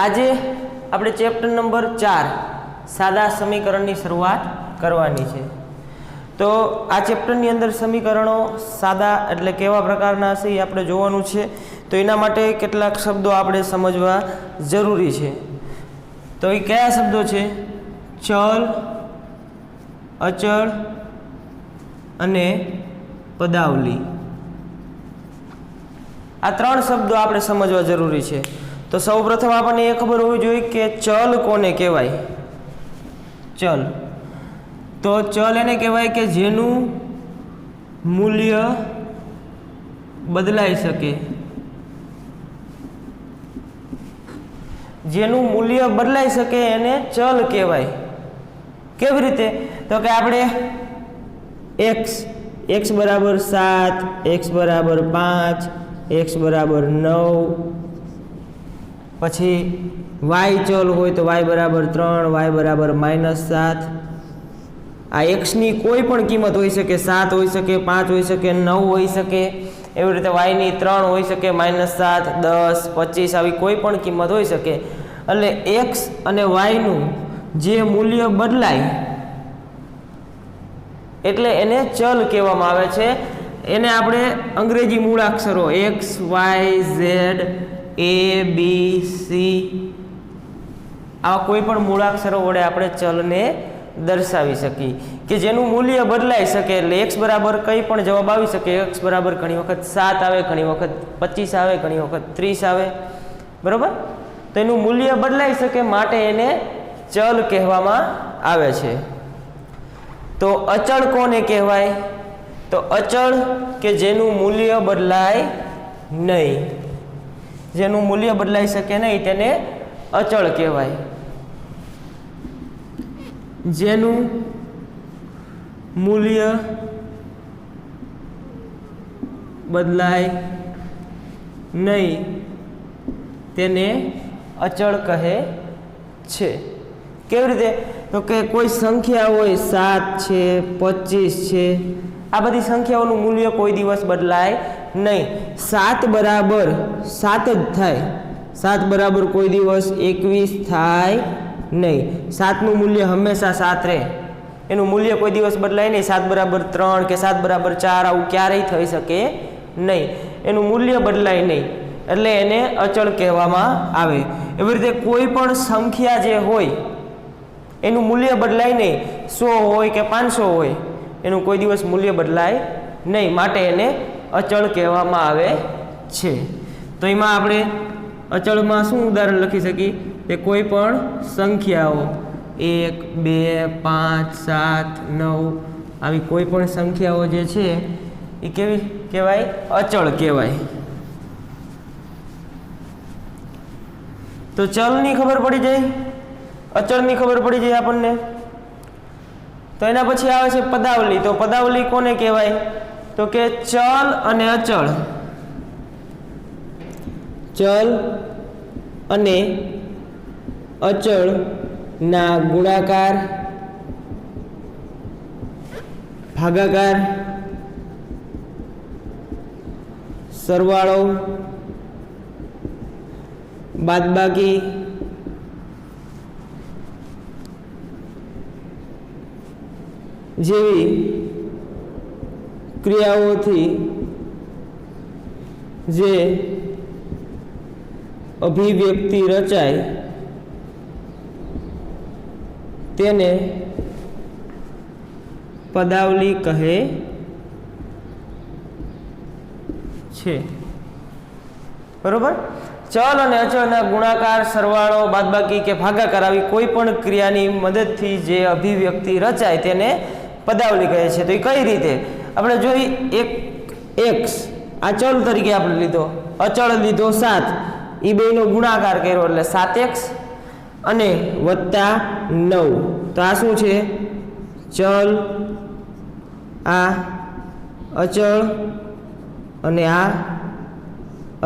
આજે આપણે chapter number 4 સાદા સમીકરણની શરૂઆત કરવાની છે। તો આ ચેપ્ટરની અંદર સમીકરણો સાદા એટલે કેવા પ્રકારના હશે એ આપણે જોવાનું છે। તો એના માટે કેટલાક શબ્દો આપણે સમજવા જરૂરી છે। તો એ કયા શબ્દો છે? ચલ, અચળ અને પદાવલી। આ ત્રણ શબ્દો આપણે સમજવા જરૂરી છે। તો સૌપ્રથમ આપણને એ ખબર હોવી જોઈએ કે ચલ કોને કહેવાય। ચલ તો ચલ એને કહેવાય કે જેનું મૂલ્ય બદલાઈ શકે। જેનું મૂલ્ય બદલાઈ શકે એને ચલ કહેવાય। કેવી રીતે? તો કે આપણે x બરાબર 7, x બરાબર 5, x બરાબર 9, પછી y ચલ હોય તો y બરાબર 3, y બરાબર -7। આ x ની કોઈ પણ કિંમત હોઈ શકે, 7 હોઈ શકે, 5 હોઈ શકે, 9 હોઈ શકે। એવી રીતે y ની 3 હોઈ શકે, -7, 10, 25 આવી કોઈ પણ કિંમત હોઈ શકે। એટલે x અને y નું જે મૂલ્ય બદલાય એટલે એને ચલ કહેવામાં આવે છે। એને આપણે અંગ્રેજી મૂળાક્ષરો x, y, z, a, b, c આવા કોઈ પણ મૂળાક્ષરો વડે આપણે ચલને દર્શાવી શકીએ કે જેનું મૂલ્ય બદલાઈ શકે। એટલે x બરાબર કંઈ પણ જવાબ આવી શકે। x બરાબર ઘણી વખત 7 આવે, ઘણી વખત 25 આવે, ઘણી વખત 30 આવે, બરાબર? તો એનું મૂલ્ય બદલાઈ શકે માટે એને ચલ કહેવામાં આવે છે। તો અચળ કોને કહેવાય? તો અચળ કે જેનું મૂલ્ય બદલાય નહીં, જેનું મૂલ્ય બદલાઈ શકે નહીં તેને અચળ કહેવાય। જેનું મૂલ્ય બદલાય નહીં તેને અચળ કહે છે। કેવી રીતે? તો કે કોઈ સંખ્યા હોય 7 છે, 25 છે, આ બધી સંખ્યાઓનું મૂલ્ય કોઈ દિવસ બદલાય નહીં। 7 બરાબર 7 જ થાય, 7 બરાબર કોઈ દિવસ 21 થાય નહીં। 7 નું મૂલ્ય હંમેશા 7 રહે, એનું મૂલ્ય કોઈ દિવસ બદલાય નહીં। 7 બરાબર 3 કે 7 બરાબર 4 આવું ક્યારેય થઈ શકે નહીં, એનું મૂલ્ય બદલાય નહીં એટલે એને અચળ કહેવામાં આવે। એવી રીતે કોઈ પણ સંખ્યા જે હોય એનું મૂલ્ય બદલાય નહીં, 100 હોય કે 500 હોય, એનું કોઈ દિવસ મૂલ્ય બદલાય નહીં માટે એને અચળ કહેવામાં આવે છે। તો એમાં આપણે અચળમાં શું ઉદાહરણ લખી શકીએ કે કોઈ પણ સંખ્યાઓ 1, 2, 5, 7, 9 આવી કોઈ પણ સંખ્યાઓ જે છે એ કેવી કહેવાય? અચળ કહેવાય। તો ચલની ખબર પડી જાય, અચળની ખબર પડી જાય આપણને। તો એના પછી આવે છે પદાવલી। તો પદાવલી કોને કહેવાય? તો કે ચલ અને અચળ, ચલ અને અચળ ના ગુણાકાર, ભાગાકાર, સરવાળો, બાદબાકી, જેવી ક્રિયાઓથી જે અભિવ્યક્તિ રચાય તેને પદાવલી કહે છે, બરોબર? ચલ અને અચળના ગુણાકાર, સરવાળો, બાદબાકી કે ભાગાકાર આવી કોઈ પણ ક્રિયાની મદદથી જે અભિવ્યક્તિ રચાય તેને પદાવલી કહે છે। તો એ કઈ રીતે? આપણે જોઈ, એક x આ ચલ તરીકે આપણે લીધો, અચળ લીધો 7, એ બેનો ગુણાકાર કર્યો એટલે 7x અને વત્તા 9। તો આ શું છે? ચલ, આ અચળ અને આ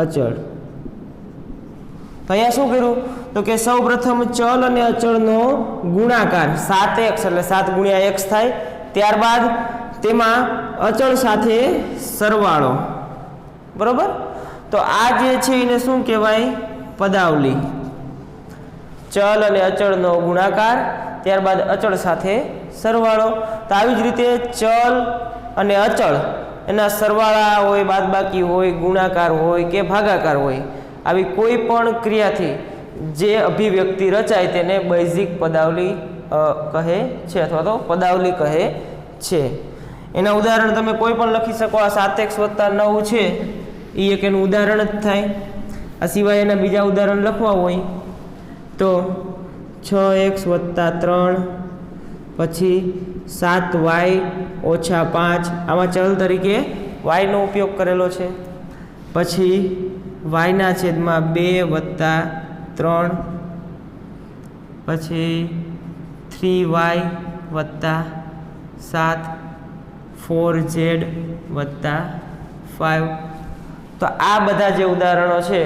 અચળ। તો અહીંયા શું કર્યું? તો કે સૌ પ્રથમ ચલ અને અચળનો ગુણાકાર 7x એટલે 7 ગુણ્યા x થાય, ત્યારબાદ તેમાં અચળ સાથે સરવાળો, બરોબર? તો આ જે છે એને શું કહેવાય? પદાવલી। ચલ અને અચળનો ગુણાકાર, ત્યારબાદ અચળ સાથે સરવાળો. તો આવી જ રીતે ચલ અને અચળ એના સરવાળા હોય, બાદબાકી હોય, ગુણાકાર હોય કે ભાગાકાર હોય, આવી કોઈ પણ ક્રિયાથી જે અભિવ્યક્તિ રચાય તેને બૈજિક પદાવલી કહે છે અથવા તો પદાવલી કહે છે. એના ઉદાહરણ તમે કોઈ પણ લખી શકો. આ 7x + 9 છે એ એક એનું ઉદાહરણ જ થાય. આ સિવાય એના બીજા ઉદાહરણ લખવા હોય તો 6x + 3 પછી 7y - 5, આમાં ચલ તરીકે y નો ઉપયોગ કરેલો છે. પછી y/2 + 3, પછી 3y + 7, 4z + 5. તો આ બધા જે ઉદાહરણો છે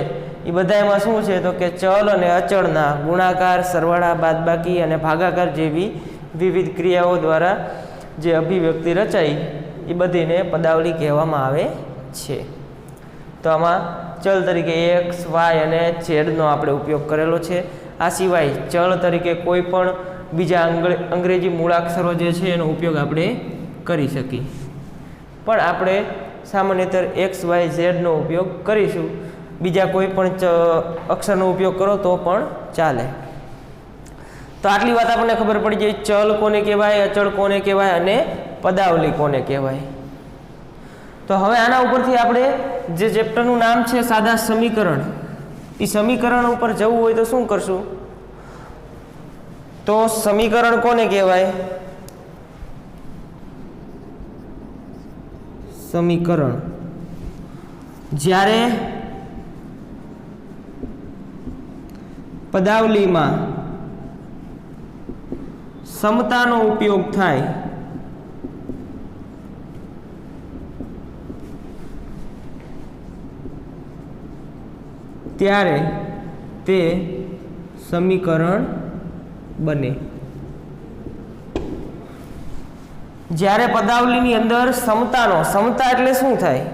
એ બધા એમાં શું છે તો કે ચલ અને અચળના ગુણાકાર, સરવાળા, બાદબાકી અને ભાગાકાર જેવી વિવિધ ક્રિયાઓ દ્વારા જે અભિવ્યક્તિ રચાઈ એ બધીને પદાવલી કહેવામાં આવે છે. તો આમાં ચલ તરીકે x, y અને z નો આપણે ઉપયોગ કરેલો છે. આ સિવાય ચલ તરીકે કોઈ પણ બીજા અંગ્રેજી મૂળાક્ષરો જે છે એનો ઉપયોગ આપણે કરી શકીએ, પણ આપણે સામાન્યતર x, y, z નો ઉપયોગ કરીશું. બીજા કોઈ પણ અક્ષરનો ઉપયોગ કરો તો પણ ચાલે. તો આટલી વાત આપણને ખબર પડી જાય ચલ કોને કહેવાય, અચળ કોને કહેવાય અને પદાવલી કોને કહેવાય. તો હવે આના ઉપરથી આપણે જે ચેપ્ટરનું નામ છે સાદા સમીકરણ, એ સમીકરણ ઉપર જવું હોય તો શું કરશું? તો સમીકરણ કોને કહેવાય? સમીકરણ જ્યારે પદાવલીમાં સમતાનો ઉપયોગ થાય ત્યારે તે સમીકરણ બને. જ્યારે પદાવલીની અંદર સમતા એટલે શું થાય?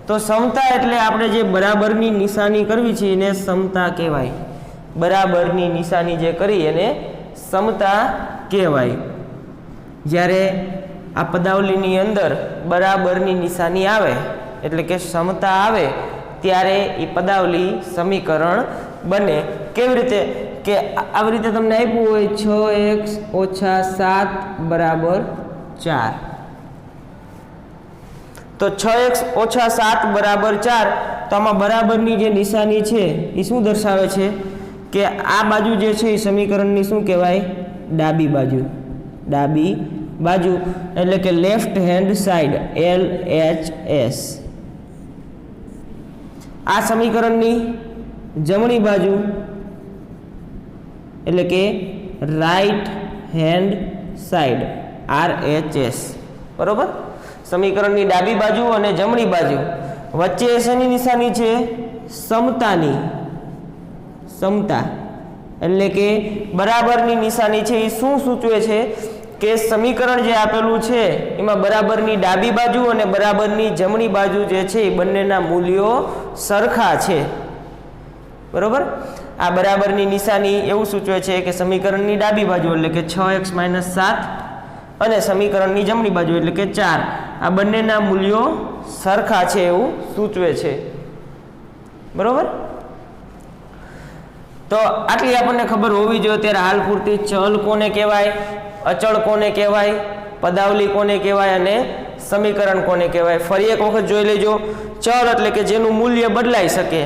તો સમતા એટલે આપણે જે બરાબરની નિશાની કરવી છે એને સમતા કહેવાય. બરાબરની નિશાની જે કરી એને સમતા કહેવાય. જ્યારે આ પદાવલીની અંદર બરાબરની નિશાની આવે એટલે કે સમતા આવે ત્યારે એ પદાવલી સમીકરણ બને. કેવી રીતે? કે આવી રીતે તમને આપ્યું હોય 6x - 7 = 4. તો 6x - 7 = 4. તો આમાં બરાબરની જે નિશાની છે એ શું દર્શાવે છે કે આ બાજુ જે છે એ સમીકરણની શું કહેવાય? ડાબી બાજુ. ડાબી બાજુ એટલે કે લેફ્ટ હેન્ડ સાઈડ, LHS. આ સમીકરણની જમણી બાજુ એટલે કે રાઈટ હેન્ડ સાઈડ, RHS. બરોબર? સમીકરણની ડાબી બાજુ અને જમણી બાજુ વચ્ચે શેની નિશાની છે? સમતાની. સમતા એટલે કે બરાબરની નિશાની છે. એ શું સૂચવે છે કે સમીકરણ જે આપેલું છે એમાં બરાબરની ડાબી બાજુ અને બરાબરની જમણી બાજુ જે છે એ બંનેના મૂલ્યો સરખા છે. બરોબર? આ બરાબરની નિશાની એવું સૂચવે છે કે સમીકરણની ડાબી બાજુ એટલે કે 6x - 7 અને સમીકરણની જમણી બાજુ એટલે કે 4, આ બંનેના મૂલ્યો સરખા છે એવું સૂચવે છે. બરોબર? તો આટલી આપણને ખબર હોવી જોઈએ. ત્યારે હાલ પૂરતી ચલ કોને કહેવાય, અચળ કોને કહેવાય, પદાવલી કોને કહેવાય અને સમીકરણ કોને કહેવાય. ફરી એક વખત જોઈ લેજો. ચલ એટલે કે જેનું મૂલ્ય બદલાઈ શકે.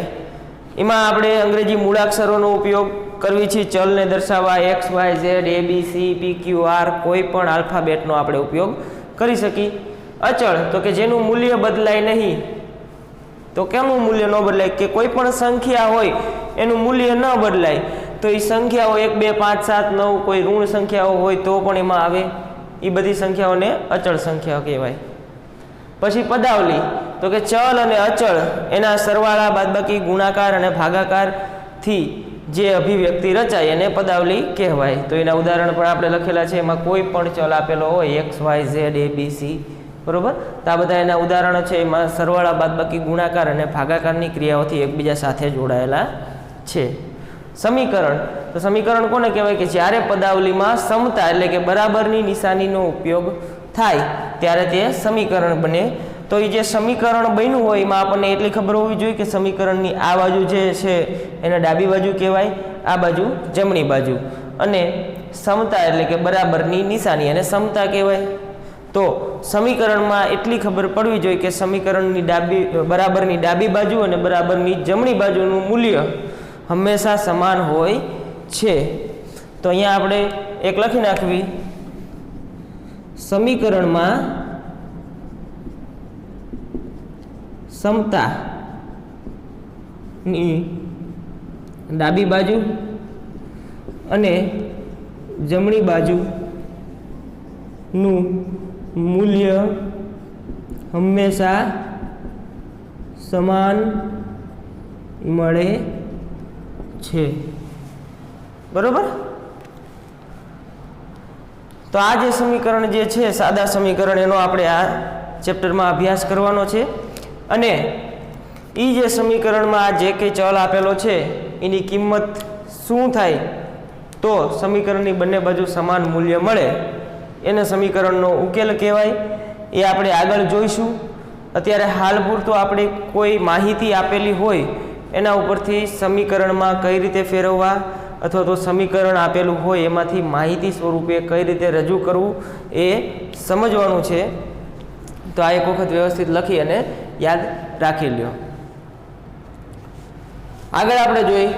એમાં આપણે અંગ્રેજી મૂળાક્ષરોનો ઉપયોગ કરવી છે ચલને દર્શાવવા. x, y, z, a, b, c, p, q, r કોઈ પણ આલ્ફાબેટનો આપણે ઉપયોગ કરી શકીએ. અચળ તો કે જેનું મૂલ્ય બદલાય નહીં. તો કેનું મૂલ્ય ન બદલાય? કે કોઈ પણ સંખ્યા હોય એનું મૂલ્ય ન બદલાય. તો એ સંખ્યાઓ 1, 2, 5, 7, 9 કોઈ ઋણ સંખ્યાઓ હોય તો પણ એમાં આવે. એ બધી સંખ્યાઓને અચળ સંખ્યાઓ કહેવાય. પછી પદાવલી તો કે ચલ અને અચળ એના સરવાળા, બાદબાકી, ગુણાકાર અને ભાગાકારથી જે અભિવ્યક્તિ રચાય એને પદાવલી કહેવાય. તો એના ઉદાહરણ પણ આપણે લખેલા છે. એમાં કોઈ પણ ચલ આપેલો હોય x, y, z, a, b, c. બરોબર? તો આ બધા એના ઉદાહરણો છે. એમાં સરવાળા, બાદબાકી, ગુણાકાર અને ભાગાકારની ક્રિયાઓથી એકબીજા સાથે જોડાયેલા છે. સમીકરણ, તો સમીકરણ કોને કહેવાય કે જ્યારે પદાવલીમાં સમતા એટલે કે બરાબરની નિશાનીનો ઉપયોગ થાય ત્યારે તે સમીકરણ બને. તો એ જે સમીકરણ બન્યું હોય એમાં આપણને એટલી ખબર હોવી જોઈએ કે સમીકરણની આ બાજુ જે છે એને ડાબી બાજુ કહેવાય, આ બાજુ જમણી બાજુ, અને સમતા એટલે કે બરાબરની નિશાની અને સમતા કહેવાય. તો સમીકરણમાં એટલી ખબર પડવી જોઈએ કે સમીકરણની બરાબરની ડાબી બાજુ અને બરાબરની જમણી બાજુનું મૂલ્ય હંમેશા સમાન હોય છે. તો અહીંયા આપણે એક લખી નાખવી, સમીકરણમાં સમતાની ડાબી બાજુ અને જમણી બાજુનું મૂલ્ય હંમેશા સમાન મળે છે. બરોબર? તો આ જે સમીકરણ જે છે સાદા સમીકરણ એનો આપણે આ ચેપ્ટરમાં અભ્યાસ કરવાનો છે. અને એ જે સમીકરણમાં આ જે કંઈ ચલ આપેલો છે એની કિંમત શું થાય તો સમીકરણની બંને બાજુ સમાન મૂલ્ય મળે એને સમીકરણનો ઉકેલ કહેવાય. એ આપણે આગળ જોઈશું. અત્યારે હાલ પૂરતો આપણે કોઈ માહિતી આપેલી હોય એના ઉપરથી સમીકરણમાં કઈ રીતે ફેરવવા અથવા તો સમીકરણ આપેલું હોય એમાંથી માહિતી સ્વરૂપે કઈ રીતે રજૂ કરવું એ સમજવાનું છે. તો આ એક વખત વ્યવસ્થિત લખી અને યાદ રાખી લ્યો. આગળ આપણે જોઈ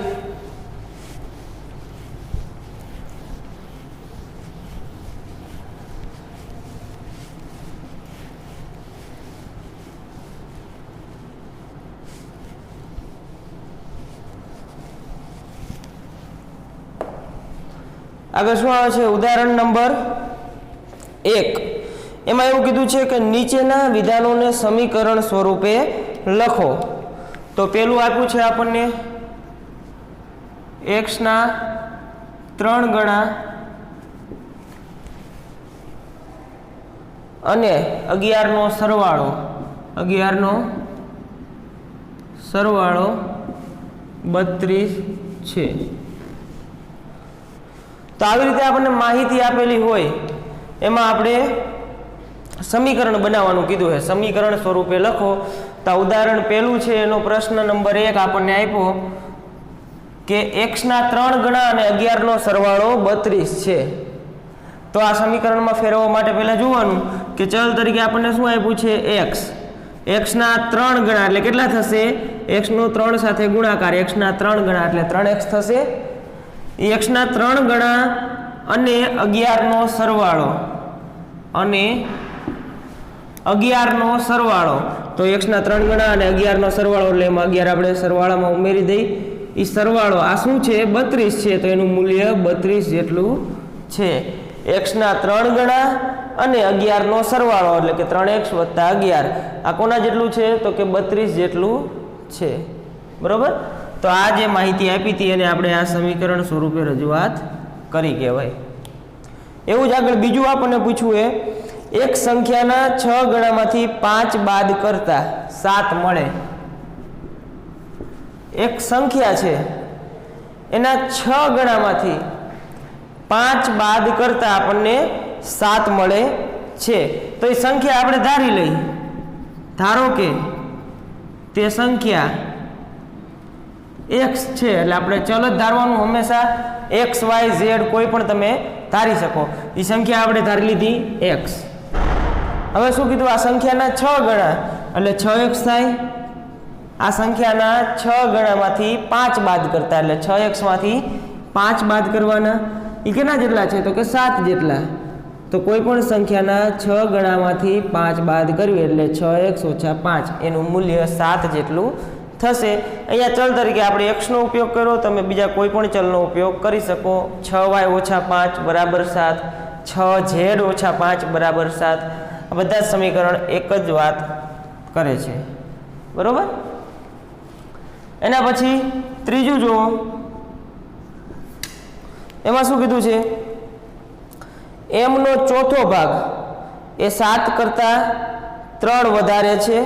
આગળ શું આવે છે ઉદાહરણ નંબર 1. એમાં એવું કીધું છે કે નીચેના વિધાનોને સમીકરણ સ્વરૂપે લખો. તો પેલું આપ્યું છે આપણને x ના 3 ગણા અને 11 નો સરવાળો 32 છે. તો આવી રીતે આપણને માહિતી આપેલી હોય એમાં આપણે સમીકરણ બનાવવાનું કીધું છે. સમીકરણ સ્વરૂપે લખો. તો ઉદાહરણ પહેલું છે એનો પ્રશ્ન નંબર 1 આપણને આપ્યો કે x ના 3 ગણા અને 11 નો સરવાળો 32 છે. તો આ સમીકરણમાં ફેરવવા માટે પહેલા જોવાનું કે ચલ તરીકે આપણને શું આપ્યું છે x ના 3 ગણા એટલે કેટલા થશે x નો 3 સાથે ગુણાકાર x ના 3 ગણા એટલે 3x થશે. x ના 3 ગણા અને 11 નો સરવાળો તો x ના 3 ગણા અને 11 નો સરવાળો એટલે એમાં 11 આપણે સરવાળામાં ઉમેરી દઈ. એ સરવાળો આ શું છે 32 છે તો એનું મૂલ્ય 32 જેટલું છે. x ના 3 ગણા અને 11 નો સરવાળો એટલે કે 3x + 11 આ કોના જેટલું છે તો કે 32 જેટલું છે. બરોબર? તો આ જે માહિતી આપી હતી એને આપણે આ સમીકરણ સ્વરૂપે રજૂઆત કરી કહેવાય. એવું જ આગળ બીજું આપણને પૂછ્યું એક સંખ્યાના 6 ગણામાંથી 5 બાદ કરતા 7 મળે. એક સંખ્યા છે એના 6 ગણામાંથી 5 બાદ કરતા આપણને 7 મળે છે. તો એ સંખ્યા આપણે ધારી લઈ. ધારો કે તે સંખ્યા x છે એટલે આપણે ચલ જ ધારવાનું હંમેશા x y z કોઈ પણ તમે ધારી શકો. એ સંખ્યા આપણે ધારી લીધી x. હવે શું કીધું આ સંખ્યાના 6 ગણા એટલે 6x થાય. આ સંખ્યાના 6 ગણામાંથી 5 બાદ કરતા એટલે 6x માંથી 5 બાદ કરવાના. એ કેટલા જેટલા છે તો કે 7 જેટલા. તો કોઈ પણ સંખ્યાના 6 ગણામાંથી 5 બાદ કરવી એટલે 6x - 5 એનું મૂલ્ય 7 જેટલું થશે. અહીંયા ચલ તરીકે આપણે x નો ઉપયોગ કર્યો, તમે બીજા કોઈ પણ ચલનો ઉપયોગ કરી શકો. 6y - 5 બરાબર 7, 6z - 5 બરાબર 7. આ બધા સમીકરણ એક જ વાત કરે છે. બરોબર? એના પછી ત્રીજું જુઓ. એમાં શું કીધું છે m નો ચોથો ભાગ એ 7 કરતા 3 વધારે છે.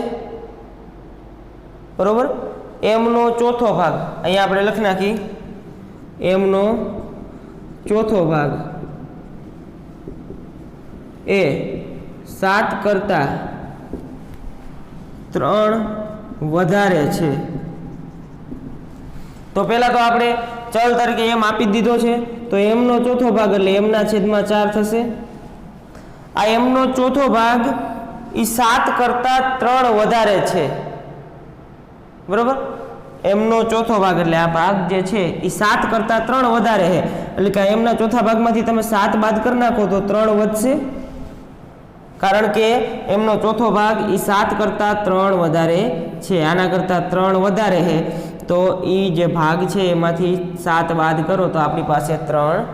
બરોબર? m નો ચોથો ભાગ અહીંયા આપણે લખી નાખી એમનો ચોથો ભાગ એ 7 કરતાં 3 વધારે છે। તો પહેલાં તો આપણે ચલ તરીકે એમ આપી દીધો છે, તો એમનો ચોથો ભાગ એટલે એમના છેદમાં 4 થશે। આ એમનો ચોથો ભાગ એ 7 કરતાં 3 વધારે છે, બરોબર। એમનો ચોથો ભાગ એટલે આ ભાગ જે છે એ 7 કરતાં 3 વધારે છે, એટલે કે એમના ચોથા ભાગમાંથી તમે 7 બાદ કરી નાખો તો 3 વધશે, કારણ કે એમનો ચોથો ભાગ એ 7 કરતાં 3 વધારે છે। આના કરતાં 3 વધારે છે, તો એ જે ભાગ છે એમાંથી 7 બાદ કરો તો આપણી પાસે 3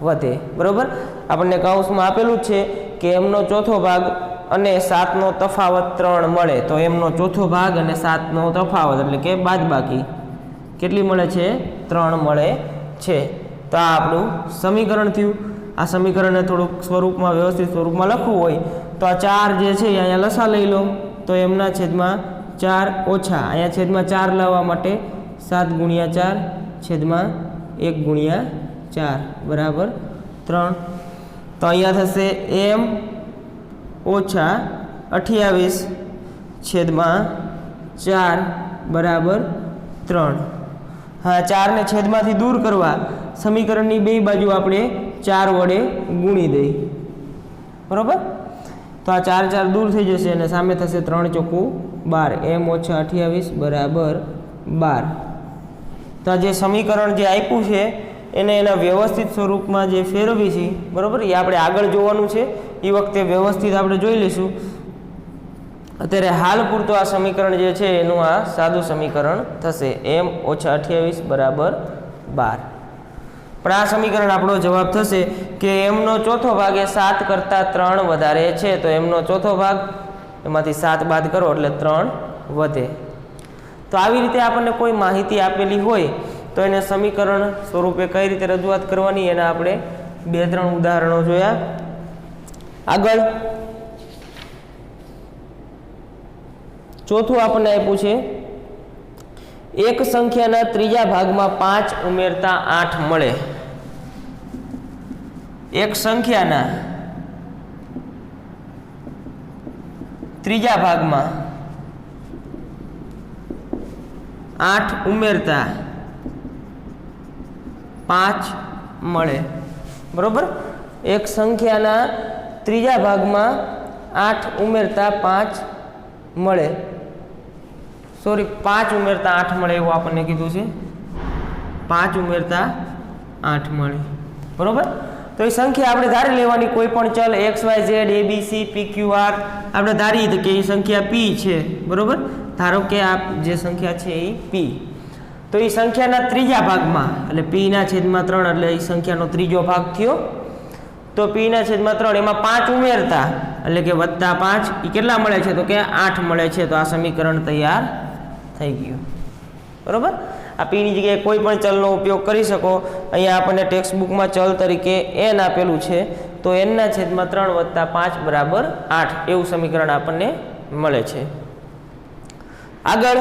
વધે, બરોબર। આપણને કૌંસમાં આપેલું જ છે કે એમનો ચોથો ભાગ અને 7નો તફાવત 3 મળે, તો એમનો ચોથો ભાગ અને 7નો તફાવત એટલે કે બાદબાકી કેટલી મળે છે? 3 મળે છે। તો આ આપણું સમીકરણ થયું। આ સમીકરણને થોડુંક સ્વરૂપમાં વ્યવસ્થિત સ્વરૂપમાં લખવું હોય તો આ 4 જે છે અહીંયા લસા લઈ લો, તો એમના છેદમાં 4 ઓછા અહીંયા છેદમાં 4 લાવવા માટે 7 × 4 છેદમાં 1 × 4 બરાબર 3। તો અહીંયા થશે m ઓછા 28 છેદમાં 4 બરાબર 3। હા, 4 ને છેદમાંથી દૂર કરવા સમીકરણની બે બાજુ આપણે 4 વડે ગુણી દઈ, બરોબર। તો આ 4 4 દૂર થઈ જશે અને સામે થશે 3 ચોખ્ખું 12 m ઓછા 28 બરાબર 12। તો આ જે સમીકરણ જે આપ્યું છે એને એના વ્યવસ્થિત સ્વરૂપમાં જે ફેરવી છે, બરોબર, એ આપણે આગળ જોવાનું છે, એ વખતે વ્યવસ્થિત આપણે જોઈ લઈશું। અત્યારે હાલ પૂરતું આ સમીકરણ જે છે એનું આ સાદું સમીકરણ થશે m ઓછા 28 બરાબર 12। પણ આ સમીકરણ આપણો જવાબ થશે કે એમનો ચોથો ભાગ એ 7 કરતાં 3 વધારે છે, તો એમનો ચોથો ભાગ એમાંથી 7 બાદ કરો એટલે 3 વધે। તો આવી રીતે આપણને કોઈ માહિતી આપેલી હોય તો એને સમીકરણ સ્વરૂપે કઈ રીતે રજૂઆત કરવાની એના આપણે 2-3 ઉદાહરણો જોયા। આગળ ચોથું આપણને આપ્યું છે એક સંખ્યાના ત્રીજા ભાગમાં 5 ઉમેરતા 8 મળે। એક સંખ્યાના ત્રીજા ભાગમાં 8 ઉમેરતા 5 મળે, બરોબર। એક સંખ્યાના ત્રીજા ભાગમાં 8 ઉમેરતા 5 મળે, સોરી 5 ઉમેરતા 8 મળે એવું આપણને કીધું છે, 5 ઉમેરતા 8 મળે, બરોબર। તો એ સંખ્યા આપણે ધારી લેવાની, કોઈ પણ ચલ x y z a b c p q r આપણે ધારીએ કે એ સંખ્યા p છે, બરોબર। ધારો કે આ જે સંખ્યા છે એ p, તો એ સંખ્યાના ત્રીજા ભાગમાં એટલે p ના છેદમાં 3 એટલે એ સંખ્યાનો ત્રીજો ભાગ થયો, તો p ના છેદમાં 3 એમાં 5 ઉમેરતા એટલે કે વત્તા 5 એ કેટલા મળે છે? તો કે 8 મળે છે। તો આ સમીકરણ તૈયાર થઈ ગયું, બરોબર। આ p ની જગ્યાએ કોઈ પણ ચલનો ઉપયોગ કરી શકો। અહીંયા આપણને ટેક્સ્ટ બુકમાં ચલ તરીકે n આપેલું છે, તો n ના છેદમાં 3 વત્તા 5 બરાબર 8 એવું સમીકરણ આપણને મળે છે। આગળ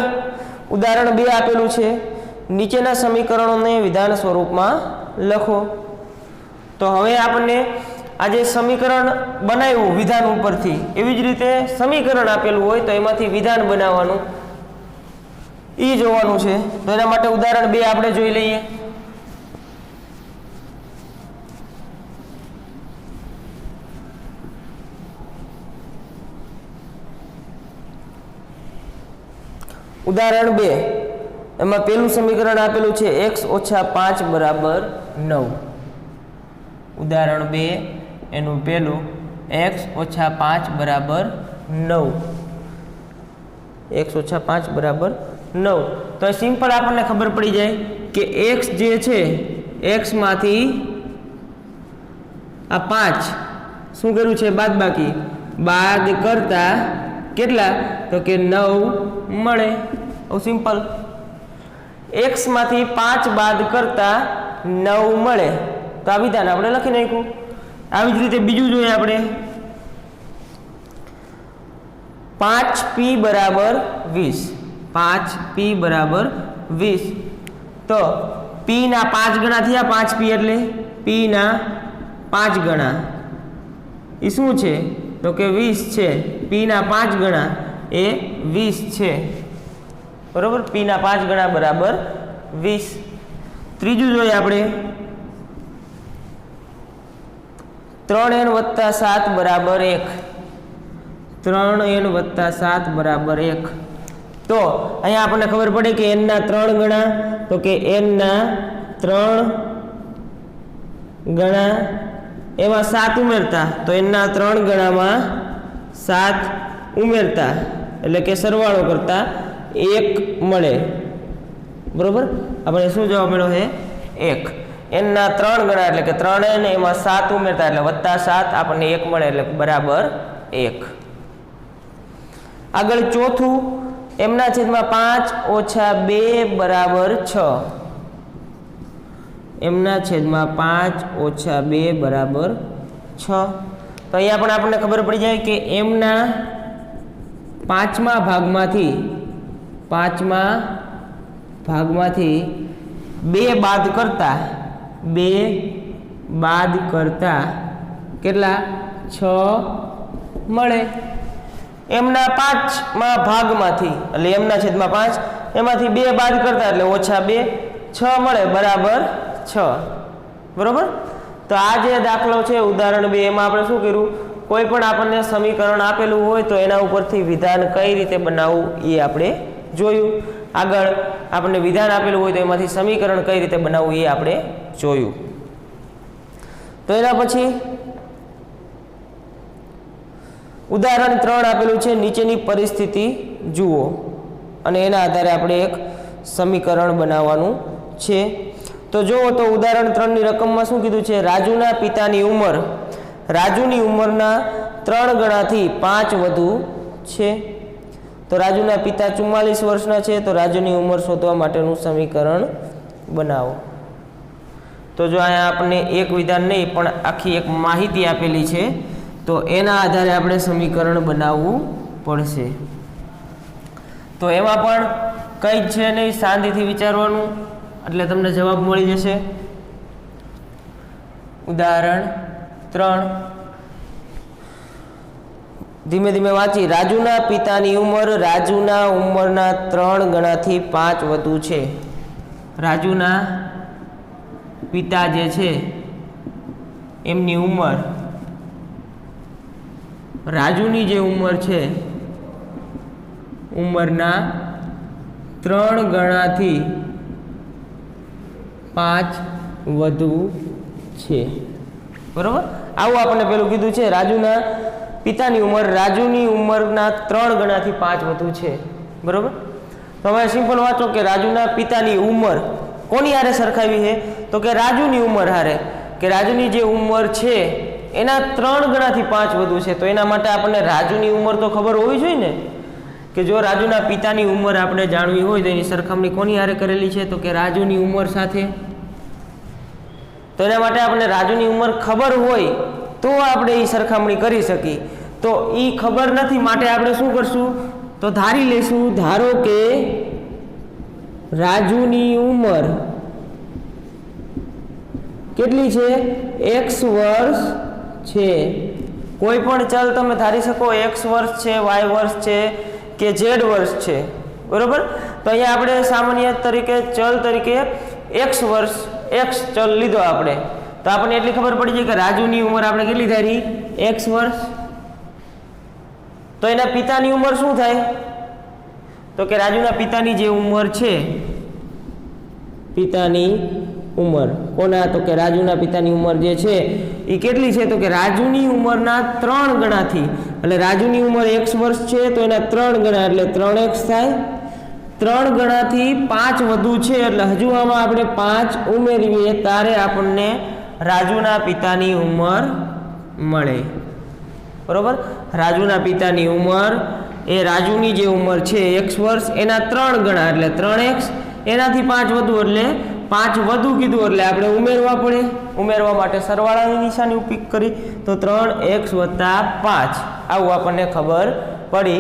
ઉદાહરણ 2 આપેલું છે, નીચેના સમીકરણોને વિધાન સ્વરૂપમાં લખો। તો હવે આપણને આ જે સમીકરણ બનાવ્યું વિધાન ઉપરથી, એવી જ રીતે સમીકરણ આપેલું હોય તો એમાંથી વિધાન બનાવવાનું એ જોવાનું છે। તો એના માટે ઉદાહરણ 2 આપણે જોઈ લઈએ। ઉદાહરણ 2 એમાં પહેલું સમીકરણ આપેલું છે x ઓછા 5 બરાબર 9। ઉદાહરણ 2 એનું પહેલું x ઓછા 5 બરાબર 9, x ઓછા 5 બરાબર 9। તો સિમ્પલ આપણને ખબર પડી જાય કે x જે છે x માંથી આ 5 શું કર્યું છે? બાદબાકી, બાદ કરતા કેટલા? તો કે 9 મળે। સિમ્પલ, x માંથી 5 બાદ કરતા 9 મળે, તો આ વિધાન આપણે લખી નાખ્યું। આવી જ રીતે બીજું જોઈએ આપણે, 5p બરાબર 20, 5p બરાબર 20। તો પી ના 5 ગણા થયા 5 પી એટલે પી ના 5 ગણા એ શું છે તો કે 20 છે પી ના 5 ગણા એ 20 છે બરોબર પી ના 5 ગણા બરાબર 20 ત્રીજું જોઈએ આપણે 3n + 7 બરાબર 1 3n + 7 બરાબર 1 તો અહીંયા આપણને ખબર પડે કે n ના 3 ગણા તો કે n ના 3 ગણા એમાં 7 ઉમેરતા તો n ના 3 ગણામાં 7 ઉમેરતા એટલે કે સરવાળો કરતા 1 મળે બરોબર આપણે શું જવાબ મળ્યો છે 1 n ના 3 ગણા એટલે કે 3n એમાં 7 ઉમેરતા એટલે +7 આપણને 1 મળે એટલે બરાબર 1 આગળ ચોથું m ના છેદમાં 5 - 2 બરાબર 6 m ના છેદમાં 5 - 2 બરાબર 6 તો અહીંયા પણ આપણને ખબર પડી જાય કે m ના 5મા ભાગમાંથી 2 બાદ કરતા કેટલા 6 મળે m ના 5મા ભાગમાંથી એટલે m ના છેદમાં 5 એમાંથી 2 બાદ કરતા એટલે -2 6 મળે બરાબર 6 બરોબર તો આ જે દાખલો છે ઉદાહરણ 2 એમાં આપણે શું કર્યું કોઈ પણ આપણને સમીકરણ આપેલું હોય તો એના ઉપરથી વિધાન કઈ રીતે બનાવવું એ આપણે જોયું આગળ આપણને વિધાન આપેલું હોય તો એમાંથી સમીકરણ કઈ રીતે બનાવવું એ આપણે જોયું તો એના પછી ઉદાહરણ 3 આપેલું છે નીચેની પરિસ્થિતિ જુઓ અને એના આધારે આપણે એક સમીકરણ બનાવવાનું છે તો જુઓ તો ઉદાહરણ 3 ની રકમમાં શું કીધું છે રાજુના પિતાની ઉંમર રાજુની ઉંમરના 3 ગણાથી 5 વધુ છે તો રાજુના પિતા 44 વર્ષના છે તો રાજુની ઉંમર શોધવા માટેનું સમીકરણ બનાવો તો જો અહીંયા આપણને એક વિધાન નહીં પણ આખી એક માહિતી આપેલી છે તો એના આધારે આપણે સમીકરણ બનાવવું પડશે તો એમાં પણ કંઈ જ છે નહીં શાંતિથી વિચારવાનું એટલે તમને જવાબ મળી જશે ઉદાહરણ 3 ધીમે ધીમે વાંચી રાજુના પિતાની ઉંમર રાજુના ઉંમરના 3 ગણાથી 5 વધુ છે રાજુના પિતા જે છે એમની ઉંમર રાજુની જે ઉંમર છે ઉંમરના 3 ગણાથી 5 વધુ છે બરોબર આવું આપણને પેલું કીધું છે રાજુના પિતાની ઉંમર રાજુની ઉંમરના 3 ગણાથી 5 વધુ છે બરોબર તો હવે સિમ્પલ વાંચો કે રાજુના પિતાની ઉંમર કોની હારે સરખાવી છે તો કે રાજુની ઉંમર હારે કે રાજુની જે ઉંમર છે એના 3 ગણાથી 5 વધુ છે તો એના માટે આપણને રાજુની ઉંમર તો ખબર હોવી જોઈએ ને કે જો રાજુના પિતાની ઉંમર આપણે જાણવી હોય તો એની સરખામણી કોની હારે કરેલી છે તો કે રાજુની ઉંમર સાથે તો એના માટે આપણે રાજુની ઉંમર ખબર હોય તો આપણે એ સરખામણી કરી શકીએ તો એ ખબર નથી માટે આપણે શું કરશું તો ધારી લેશું ધારો કે રાજુની ઉંમર કેટલી છે x વર્ષ છે કોઈ પણ ચલ તમે ધારી શકો x વર્ષ છે y વર્ષ છે કે z વર્ષ છે બરોબર તો અહીંયા આપણે સામાન્ય તરીકે ચલ તરીકે x વર્ષ x ચલ લીધો આપણે તો આપણને એટલી ખબર પડી જાય કે રાજુની ઉંમર આપણે કેટલી ધારી x વર્ષ તો એના પિતાની ઉંમર શું થાય તો કે રાજુના પિતાની જે ઉંમર છે પિતાની ઉંમર કોના તો કે રાજુના પિતાની ઉંમર જે છે એ કેટલી છે તો કે રાજુની ઉંમરના 3 ગણાથી એટલે રાજુની ઉંમર x વર્ષ છે તો એના 3 ગણા એટલે 3x થાય 3 ગણાથી 5 વધુ છે એટલે હજુ આમાં આપણે 5 ઉમેરીએ ત્યારે આપણને રાજુના પિતાની ઉંમર મળે બરોબર રાજુના પિતાની ઉંમર એ રાજુની જે ઉંમર છે x વર્ષ એના 3 ગણા એટલે 3x એનાથી 5 વધુ એટલે 5 વધુ કીધું એટલે આપણે ઉમેરવા પડે ઉમેરવા માટે સરવાળાની નિશાની ઉપયોગ કરી તો 3x + 5 આવું આપણને ખબર પડી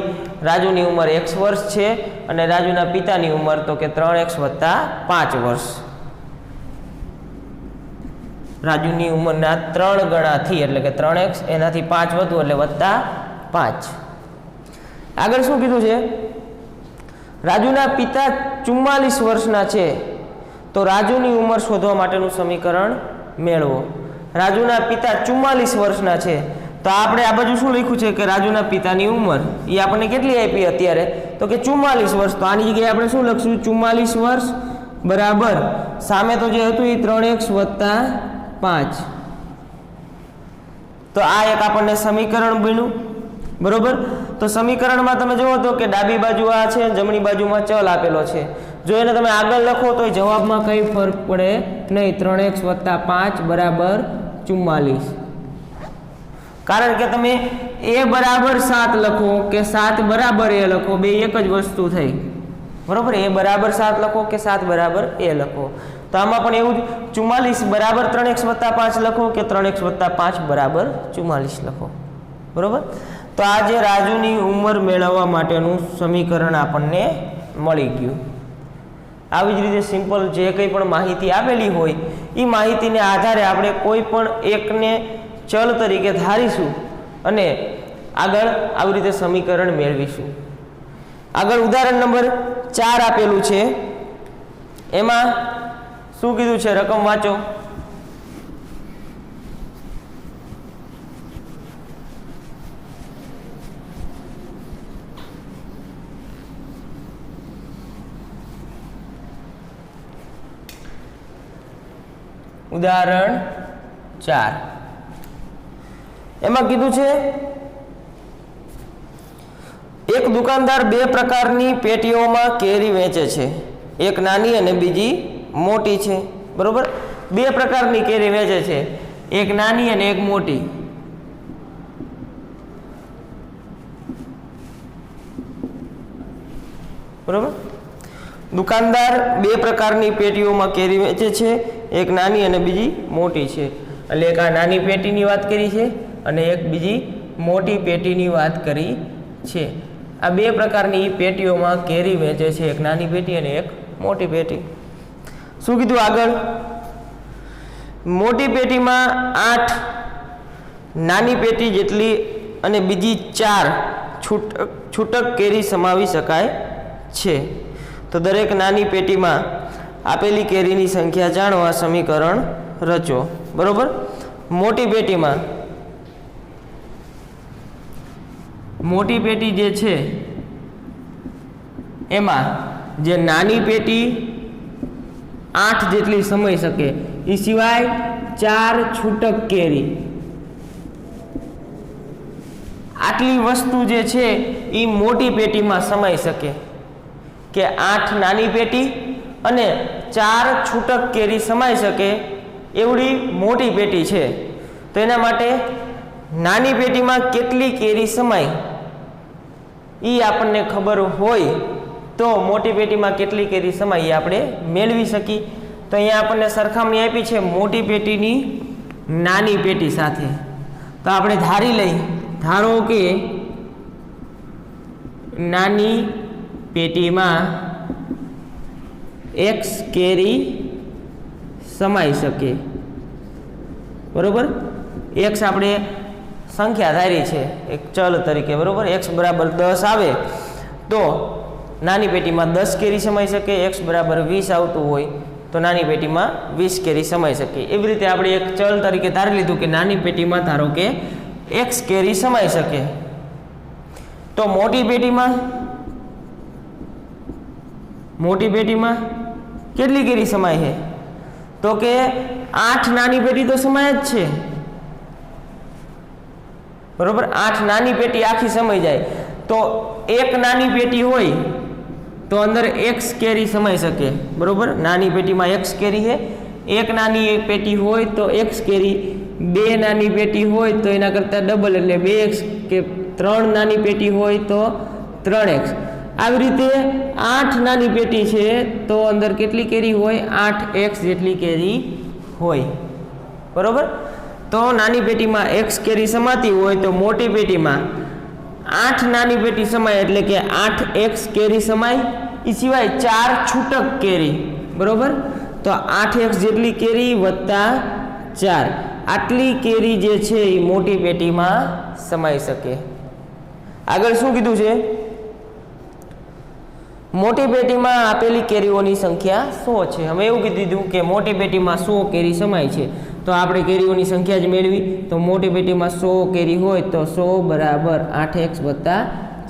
રાજુની ઉંમર x વર્ષ છે અને રાજુના પિતાની ઉંમર તો કે 3x + 5 વર્ષ રાજુની ઉંમરના 3 ગણાથી એટલે કે 3x એનાથી 5 વધુ એટલે +5. આગળ શું કીધું છે? રાજુના પિતા 44 વર્ષના છે તો રાજુની ઉંમર શોધવા માટેનું સમીકરણ મેળવો. રાજુના પિતા 44 વર્ષના છે તો આપણે આ બાજુ શું લખ્યું છે કે રાજુના પિતાની ઉંમર એ આપણને કેટલી આપી અત્યારે તો કે 44 વર્ષ. તો આની જગ્યાએ આપણે શું લખશું? 44 વર્ષ બરાબર સામે તો જે હતું એ 3x + 5. તો આ એક આપણને સમીકરણ બન્યું. બરોબર. તો સમીકરણમાં તમે જુઓ તો કે ડાબી બાજુ આ છે, જમણી બાજુમાં ચલ આપેલો છે. જો એને તમે આગળ લખો તો જવાબમાં કંઈ ફરક પડે નહીં. 3x + 5 બરાબર 44. કારણ કે તમે a બરાબર 7 લખો કે 7 બરાબર a લખો, બે એક જ વસ્તુ થઈ. બરોબર. a બરાબર 7 લખો કે 7 બરાબર a લખો. તો આમાં પણ એવું જ 44 બરાબર 3x + 5 લખો કે 3x + 5 બરાબર 44 લખો. બરોબર. તો આ જે રાજુની ઉંમર મેળવવા માટેનું સમીકરણ આપણને મળી ગયું. આવી જ રીતે સિમ્પલ જે કંઈ પણ માહિતી આપેલી હોય એ માહિતીને આધારે આપણે કોઈ પણ એકને ચલ તરીકે ધારીશું અને આગળ આવી રીતે સમીકરણ મેળવીશું. આગળ ઉદાહરણ નંબર 4 આપેલું છે. એમાં શું કીધું છે? રકમ વાંચો. ઉદાહરણ 4 એમાં કીધું છે એક દુકાનદાર 2 પ્રકારની પેટીઓમાં કેરી વેચે છે. એક નાની અને બીજી મોટી છે. બરોબર. 2 પ્રકારની કેરી વેચે છે, એક નાની અને એક મોટી. બરોબર. દુકાનદાર 2 પ્રકારની પેટીઓમાં કેરી વેચે છે, એક નાની અને બીજી મોટી છે. એટલે એક આ નાની પેટીની વાત કરી છે અને એક બીજી મોટી પેટીની વાત કરી છે. આ 2 પ્રકારની પેટીઓમાં કેરી વેચે છે, એક નાની પેટી અને એક મોટી પેટી. શું કીધું આગળ? મોટી પેટીમાં 8 નાની પેટી જેટલી અને બીજી 4 છૂટક કેરી સમાવી શકાય છે. તો દરેક નાની પેટીમાં આપેલી કેરીની સંખ્યા જાણવા સમીકરણ રચો. બરોબર. મોટી પેટીમાં મોટી પેટી જે છે એમાં જે નાની પેટી 8 જેટલી સમાઈ શકે એ સિવાય 4 છૂટક કેરી, આટલી વસ્તુ જે છે એ મોટી પેટીમાં સમાઈ શકે કે 8 નાની પેટી અને 4 છૂટક કેરી સમાઈ શકે એવડી મોટી પેટી છે. તો એના માટે નાની પેટીમાં કેટલી કેરી સમાય એ આપણને ખબર હોય તો મોટી પેટીમાં કેટલી કેરી સમાય એ આપણે મેળવી શકીએ. તો અહીંયા આપણને સરખામણી આપી છે મોટી પેટીની નાની પેટી સાથે. તો આપણે ધારી લઈ, ધારો કે નાની પેટીમાં x કેરી સમાઈ શકે. બરોબર. x આપણે સંખ્યા ધારી છે એક ચલ તરીકે. બરોબર. x બરાબર 10 આવે તો નાની પેટીમાં 10 કેરી સમાઈ શકે. x બરાબર 20 આવતું હોય તો નાની પેટીમાં 20 કેરી સમાઈ શકે. એવી રીતે આપણે એક ચલ તરીકે ધારી લીધું કે નાની પેટીમાં ધારો કે x કેરી સમાઈ શકે. તો મોટી પેટીમાં કેટલી કેરી સમાય છે? તો કે 8 નાની પેટી તો સમાય જ છે. બરોબર. 8 નાની પેટી આખી સમાઈ જાય તો એક નાની પેટી હોય તો અંદર x કેરી સમાઈ શકે. બરોબર. નાની પેટીમાં x કેરી છે. એક નાની પેટી હોય તો x કેરી, 2 નાની પેટી હોય તો એના કરતાં ડબલ એટલે 2x, કે 3 નાની પેટી હોય તો 3x. આવી રીતે 8 નાની પેટી છે તો અંદર કેટલી કેરી હોય? 8x જેટલી કેરી હોય. બરોબર. તો નાની પેટીમાં x કેરી સમાતી હોય તો મોટી પેટીમાં 8 નાની પેટી સમાય એટલે કે 8x કેરી સમાય. એ સિવાય 4 છૂટક કેરી. બરોબર. તો 8x જેટલી કેરી વત્તા 4 આટલી કેરી જે છે એ મોટી પેટીમાં સમાઈ શકે। આગળ શું કીધું છે? મોટી પેટીમાં આપેલી કેરીઓની સંખ્યા 100 છે। હવે એવું કીધું કે મોટી પેટીમાં 100 કેરી સમાય છે, તો આપણે કેરીઓની સંખ્યા જ મેળવી। તો મોટી પેટીમાં 100 કેરી હોય તો 100 બરાબર 8x +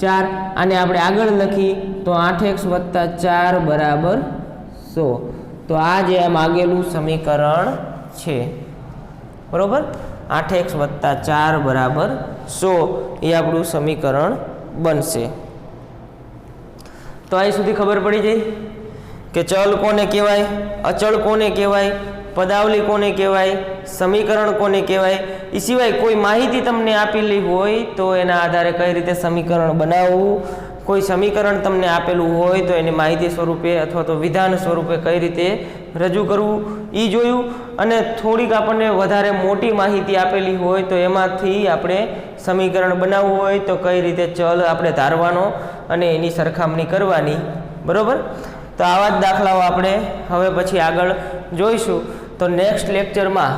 4। આને આપણે આગળ લખી તો 8x + 4 બરાબર 100। તો આ જે આમ આગેલું સમીકરણ છે, બરોબર, 8x + 4 બરાબર 100 એ આપણું સમીકરણ બનશે। તો અહીં સુધી ખબર પડી જાય કે ચલ કોને કહેવાય, અચળ કોને કહેવાય, પદાવલી કોને કહેવાય, સમીકરણ કોને કહેવાય। એ સિવાય કોઈ માહિતી તમને આપેલી હોય તો એના આધારે કઈ રીતે સમીકરણ બનાવવું, કોઈ સમીકરણ તમને આપેલું હોય તો એને માહિતી સ્વરૂપે અથવા તો વિધાન સ્વરૂપે કઈ રીતે રજૂ કરવું એ જોયું। અને થોડીક આપણને વધારે મોટી માહિતી આપેલી હોય તો એમાંથી આપણે સમીકરણ બનાવવું હોય તો કઈ રીતે ચલ આપણે ધારવાનો અને એની સરખામણી કરવાની, બરાબર। તો આવા જ દાખલાઓ આપણે હવે પછી આગળ જોઈશું। તો નેક્સ્ટ લેક્ચરમાં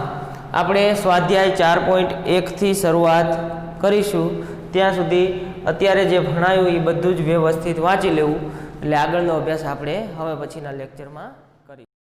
આપણે સ્વાધ્યાય 4.1 થી શરૂઆત કરીશું। ત્યાં સુધી અત્યારે જે ભણાયું એ બધું જ વ્યવસ્થિત વાંચી લેવું, એટલે આગળનો અભ્યાસ આપણે હવે પછીના લેક્ચરમાં કરીશું।